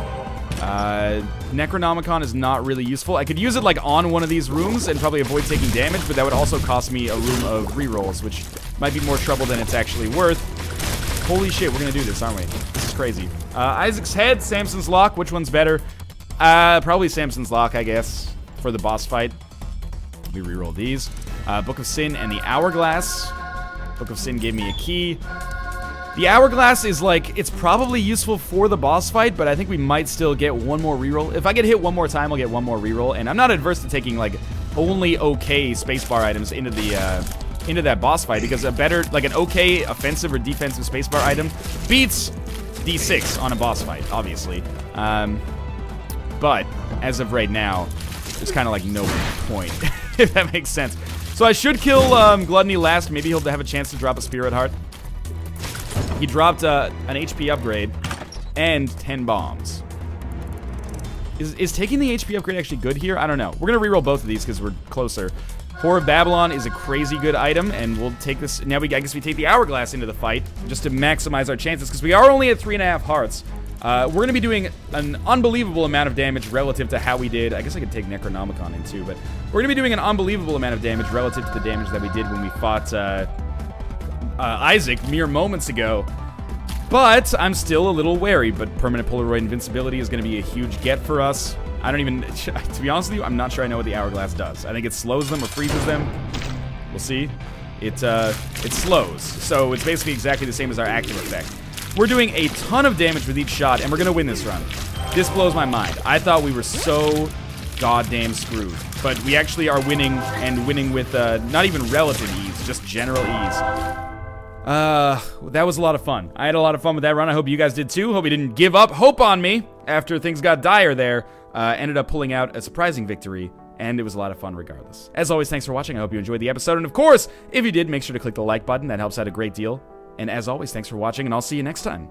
Necronomicon is not really useful. I could use it, like, on one of these rooms and probably avoid taking damage, but that would also cost me a room of rerolls, which might be more trouble than it's actually worth. Holy shit, we're gonna do this, aren't we? This is crazy. Isaac's Head, Samson's Lock, which one's better? Probably Samson's Lock, I guess, for the boss fight. We reroll these. Book of Sin and the Hourglass. Book of Sin gave me a key. The Hourglass is like, it's probably useful for the boss fight, but I think we might still get one more reroll. If I get hit one more time, I'll get one more reroll, and I'm not adverse to taking, like, only okay spacebar items into that boss fight, because a better, like, an okay offensive or defensive spacebar item beats D6 on a boss fight, obviously. But, as of right now, there's kind of, like, no point, if that makes sense. So I should kill Gluttony last. Maybe he'll have a chance to drop a Spirit Heart. He dropped an HP upgrade and 10 bombs. Is taking the HP upgrade actually good here? I don't know. We're going to reroll both of these because we're closer. Whore of Babylon is a crazy good item, and we'll take this. Now I guess we take the Hourglass into the fight just to maximize our chances because we are only at 3.5 hearts. We're going to be doing an unbelievable amount of damage relative to how we did. I guess I could take Necronomicon in too, but we're going to be doing an unbelievable amount of damage relative to the damage that we did when we fought Isaac mere moments ago. But I'm still a little wary, but permanent Polaroid invincibility is going to be a huge get for us. I don't even, to be honest with you, I'm not sure I know what the Hourglass does. I think it slows them or freezes them. We'll see. It slows, so it's basically exactly the same as our active effect. We're doing a ton of damage with each shot, and we're going to win this run. This blows my mind. I thought we were so goddamn screwed, but we actually are winning, and winning with not even relative ease, just general ease. That was a lot of fun. I had a lot of fun with that run. I hope you guys did too. Hope you didn't give up hope on me after things got dire there. Ended up pulling out a surprising victory, and it was a lot of fun regardless. As always, thanks for watching. I hope you enjoyed the episode, and of course, if you did, make sure to click the like button. That helps out a great deal. And as always, thanks for watching, and I'll see you next time.